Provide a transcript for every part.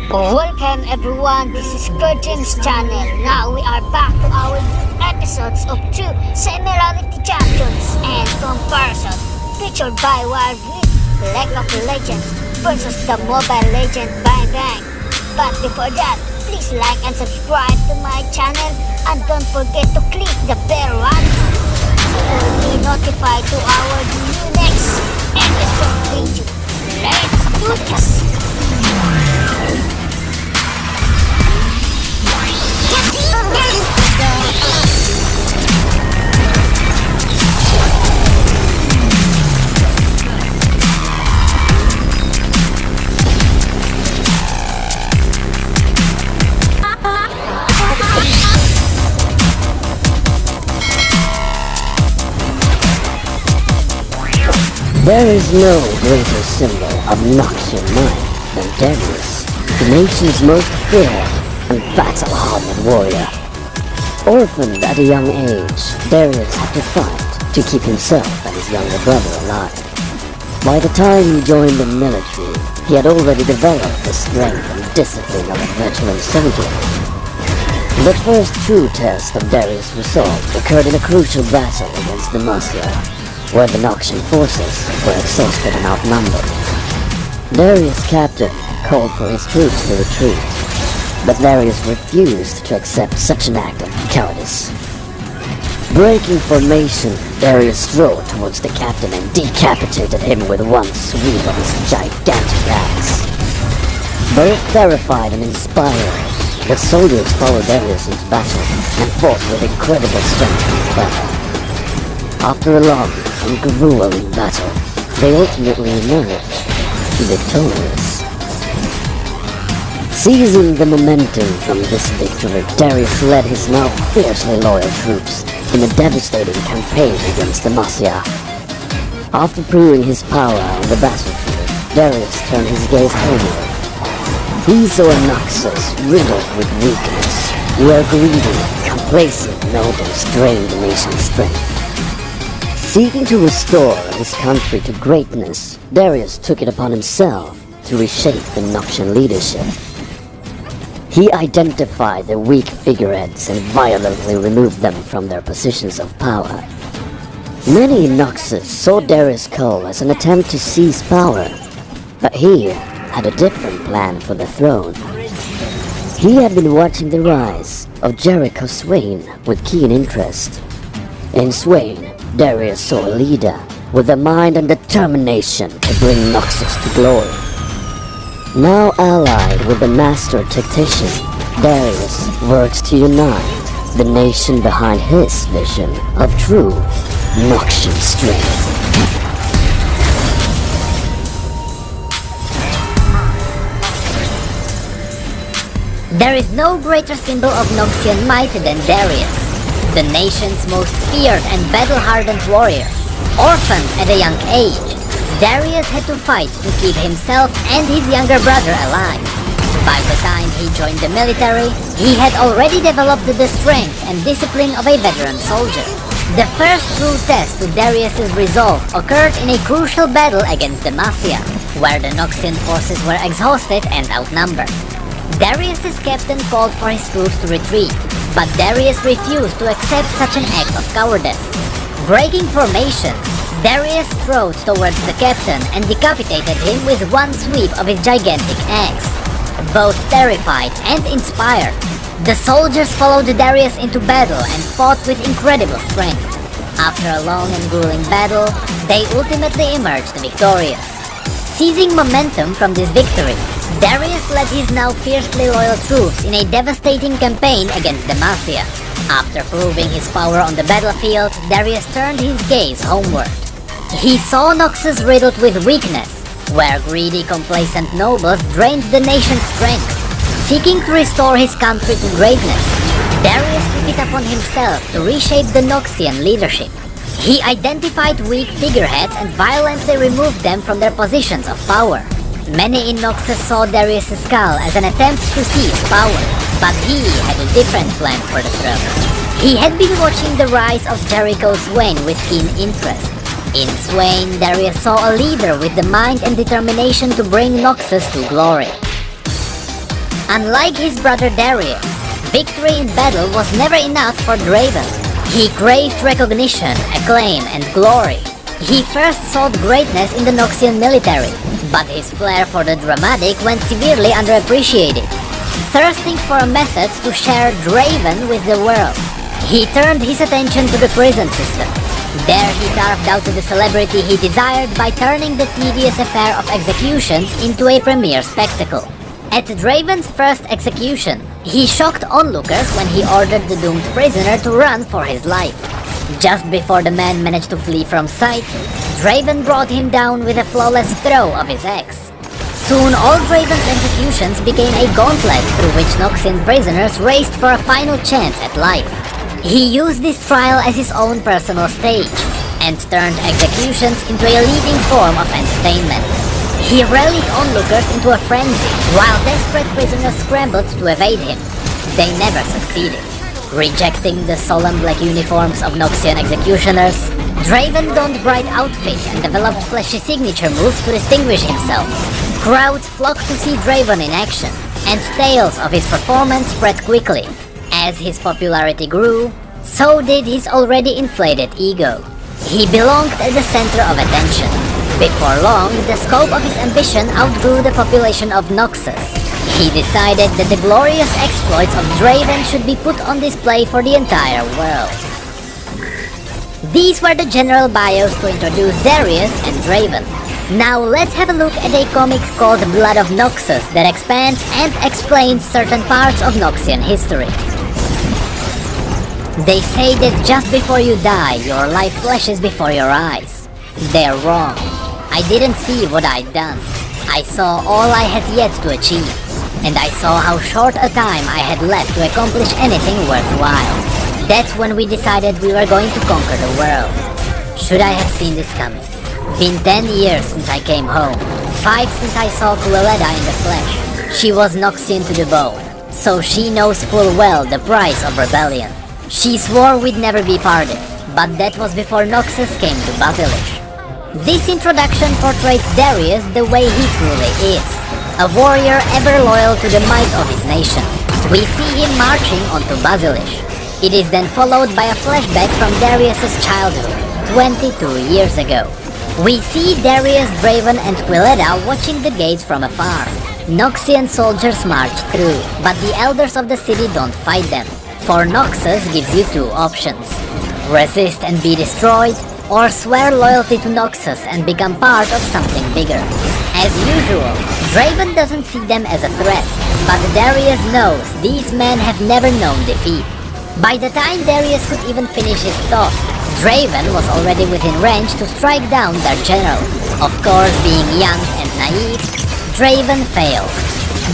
Welcome everyone, this is Kerjims channel. Now we are back to our episodes of True Semi-Reality Champions and Comparison, featured by Wild League of Legends versus the Mobile Legend Bang Bang. But before that, please like and subscribe to my channel and don't forget to click the bell icon to be notified to our new next episode video. Let's do this! There is no greater symbol of Noxian might than Darius, the nation's most feared and battle-hardened warrior. Orphaned at a young age, Darius had to fight to keep himself and his younger brother alive. By the time he joined the military, he had already developed the strength and discipline of a veteran soldier. The first true test of Darius' resolve occurred in a crucial battle against the Demacia, where the Noxian forces were exhausted and outnumbered. Darius' captain called for his troops to retreat, but Darius refused to accept such an act of cowardice. Breaking formation, Darius strode towards the captain and decapitated him with one sweep of his gigantic axe. Both terrified and inspired, the soldiers followed Darius into battle and fought with incredible strength and fire. After a long and grueling battle, they ultimately emerged victorious. Seizing the momentum from this victory, Darius led his now fiercely loyal troops in a devastating campaign against the Demacia. After proving his power on the battlefield, Darius turned his gaze homeward. He saw a Noxus riddled with weakness, where greedy, complacent nobles drained the nation's strength. Seeking to restore his country to greatness, Darius took it upon himself to reshape the Noxian leadership. He identified the weak figureheads and violently removed them from their positions of power. Many Noxus saw Darius' call as an attempt to seize power, but he had a different plan for the throne. He had been watching the rise of Jericho Swain with keen interest. In Swain, Darius saw a leader with the mind and determination to bring Noxus to glory. Now allied with the master tactician, Darius works to unite the nation behind his vision of true Noxian strength. There is no greater symbol of Noxian might than Darius, the nation's most feared and battle-hardened warrior. Orphaned at a young age, Darius had to fight to keep himself and his younger brother alive. By the time he joined the military, he had already developed the strength and discipline of a veteran soldier. The first true test to Darius' resolve occurred in a crucial battle against the Demacia, where the Noxian forces were exhausted and outnumbered. Darius' captain called for his troops to retreat, but Darius refused to accept such an act of cowardice. Breaking formation, Darius strode towards the captain and decapitated him with one sweep of his gigantic axe. Both terrified and inspired, the soldiers followed Darius into battle and fought with incredible strength. After a long and grueling battle, they ultimately emerged victorious. Seizing momentum from this victory, Darius led his now fiercely loyal troops in a devastating campaign against the Demacia. After proving his power on the battlefield, Darius turned his gaze homeward. He saw Noxus riddled with weakness, where greedy, complacent nobles drained the nation's strength. Seeking to restore his country to greatness, Darius took it upon himself to reshape the Noxian leadership. He identified weak figureheads and violently removed them from their positions of power. Many in Noxus saw Darius' skull as an attempt to seize power, but he had a different plan for the throne. He had been watching the rise of Jericho Swain with keen interest. In Swain, Darius saw a leader with the mind and determination to bring Noxus to glory. Unlike his brother Darius, victory in battle was never enough for Draven. He craved recognition, acclaim, and glory. He first sought greatness in the Noxian military, but his flair for the dramatic went severely underappreciated. Thirsting for a method to share Draven with the world, he turned his attention to the prison system. There he carved out the celebrity he desired by turning the tedious affair of executions into a premier spectacle. At Draven's first execution, he shocked onlookers when he ordered the doomed prisoner to run for his life. Just before the man managed to flee from sight, Draven brought him down with a flawless throw of his axe. Soon all Draven's executions became a gauntlet through which Noxian prisoners raced for a final chance at life. He used this trial as his own personal stage, and turned executions into a leading form of entertainment. He rallied onlookers into a frenzy, while desperate prisoners scrambled to evade him. They never succeeded. Rejecting the solemn black uniforms of Noxian executioners, Draven donned bright outfits and developed flashy signature moves to distinguish himself. Crowds flocked to see Draven in action, and tales of his performance spread quickly. As his popularity grew, so did his already inflated ego. He belonged at the center of attention. Before long, the scope of his ambition outgrew the population of Noxus. He decided that the glorious exploits of Draven should be put on display for the entire world. These were the general bios to introduce Darius and Draven. Now let's have a look at a comic called Blood of Noxus that expands and explains certain parts of Noxian history. They say that just before you die, your life flashes before your eyes. They're wrong. I didn't see what I'd done. I saw all I had yet to achieve, and I saw how short a time I had left to accomplish anything worthwhile. That's when we decided we were going to conquer the world. Should I have seen this coming? Been 10 years since I came home, 5 since I saw Quilleda in the flesh. She was Noxian to the bone, so she knows full well the price of rebellion. She swore we'd never be parted, but that was before Noxus came to Basilish. This introduction portrays Darius the way he truly is, a warrior ever loyal to the might of his nation. We see him marching onto Basilish. It is then followed by a flashback from Darius' childhood, 22 years ago. We see Darius, Draven, and Quilleda watching the gates from afar. Noxian soldiers march through, but the elders of the city don't fight them. For Noxus gives you two options: resist and be destroyed, or swear loyalty to Noxus and become part of something bigger. As usual, Draven doesn't see them as a threat, but Darius knows these men have never known defeat. By the time Darius could even finish his thought, Draven was already within range to strike down their general. Of course, being young and naive, Draven failed.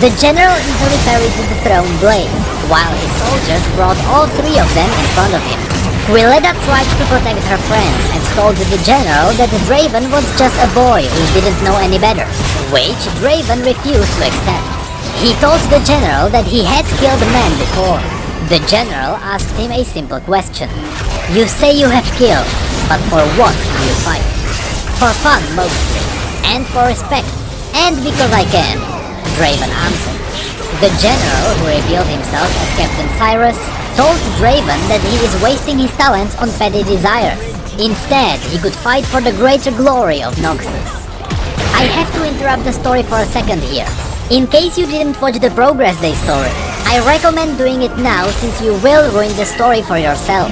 The general easily parried the thrown blade, while his soldiers brought all 3 of them in front of him. Quilleda tried to protect her friends and told the general that Draven was just a boy who didn't know any better, which Draven refused to accept. He told the general that he had killed men before. The general asked him a simple question. You say you have killed, but for what do you fight? For fun mostly, and for respect, and because I can, Draven answered. The general, who revealed himself as Captain Cyrus, told Draven that he is wasting his talents on petty desires. Instead, he could fight for the greater glory of Noxus. I have to interrupt the story for a second here. In case you didn't watch the Progress Day story, I recommend doing it now since you will ruin the story for yourself.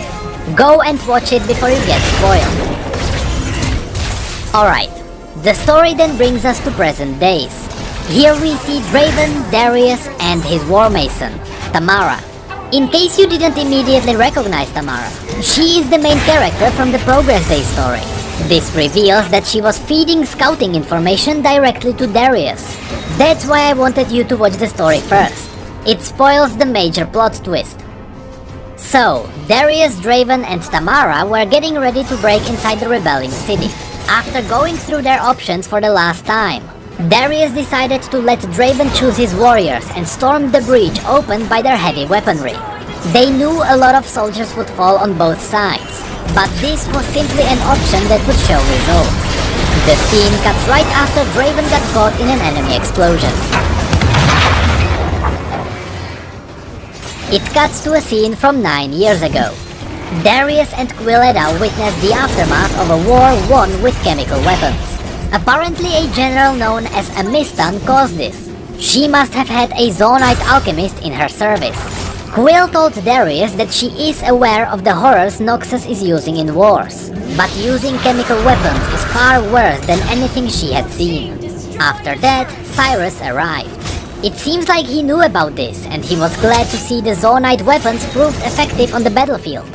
Go and watch it before you get spoiled. Alright, the story then brings us to present days. Here we see Draven, Darius, and his war mason, Tamara. In case you didn't immediately recognize Tamara, she is the main character from the Progress Day story. This reveals that she was feeding scouting information directly to Darius. That's why I wanted you to watch the story first. It spoils the major plot twist. So, Darius, Draven, and Tamara were getting ready to break inside the rebelling city. After going through their options for the last time, Darius decided to let Draven choose his warriors and stormed the breach opened by their heavy weaponry. They knew a lot of soldiers would fall on both sides, but this was simply an option that would show results. The scene cuts right after Draven got caught in an enemy explosion. It cuts to a scene from 9 years ago. Darius and Quilleda witness the aftermath of a war won with chemical weapons. Apparently a general known as Amistan caused this. She must have had a Zonite alchemist in her service. Quill told Darius that she is aware of the horrors Noxus is using in wars, but using chemical weapons is far worse than anything she had seen. After that, Cyrus arrived. It seems like he knew about this, and he was glad to see the Zonite weapons proved effective on the battlefield.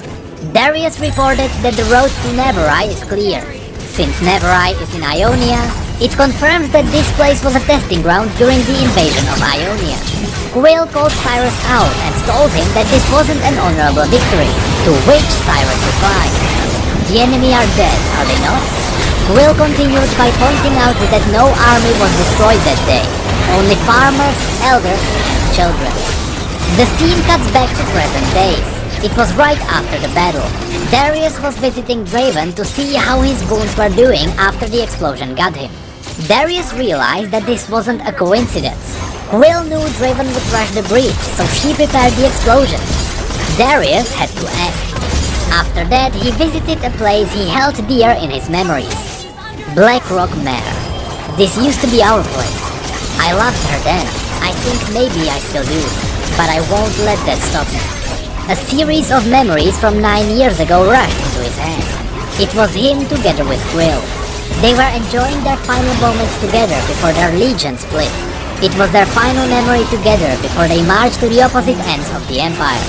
Darius reported that the road to Neverai is clear. Since Neverai is in Ionia, it confirms that this place was a testing ground during the invasion of Ionia. Quill called Cyrus out and told him that this wasn't an honorable victory, to which Cyrus replied, "The enemy are dead, are they not?" Quill continued by pointing out that no army was destroyed that day, only farmers, elders, and children. The scene cuts back to present days. It was right after the battle. Darius was visiting Draven to see how his wounds were doing after the explosion got him. Darius realized that this wasn't a coincidence. Quill knew Draven would rush the breach, so she prepared the explosion. Darius had to act. After that, he visited a place he held dear in his memories. Blackrock Manor. This used to be our place. I loved her then. I think maybe I still do. But I won't let that stop me. A series of memories from 9 years ago rushed into his head. It was him together with Quill. They were enjoying their final moments together before their legion split. It was their final memory together before they marched to the opposite ends of the Empire.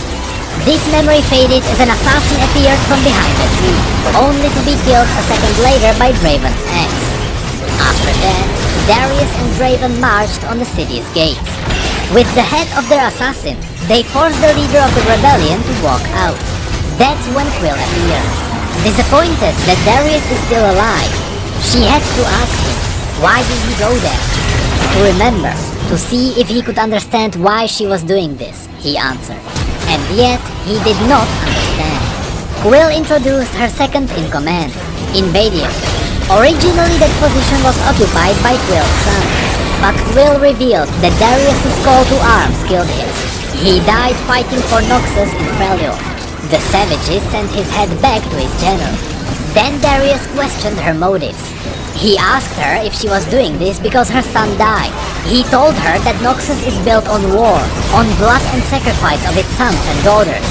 This memory faded as an assassin appeared from behind a tree, only to be killed a second later by Draven's axe. After that, Darius and Draven marched on the city's gates. With the head of their assassin, they forced the leader of the rebellion to walk out. That's when Quill appeared. Disappointed that Darius is still alive, she had to ask him, why did he go there? To remember, to see if he could understand why she was doing this, he answered. And yet, he did not understand. Quill introduced her second in command, Invadio. Originally that position was occupied by Quill's son, but Quill revealed that Darius' call to arms killed him. He died fighting for Noxus in Freljord. The savages sent his head back to his general. Then Darius questioned her motives. He asked her if she was doing this because her son died. He told her that Noxus is built on war, on blood and sacrifice of its sons and daughters.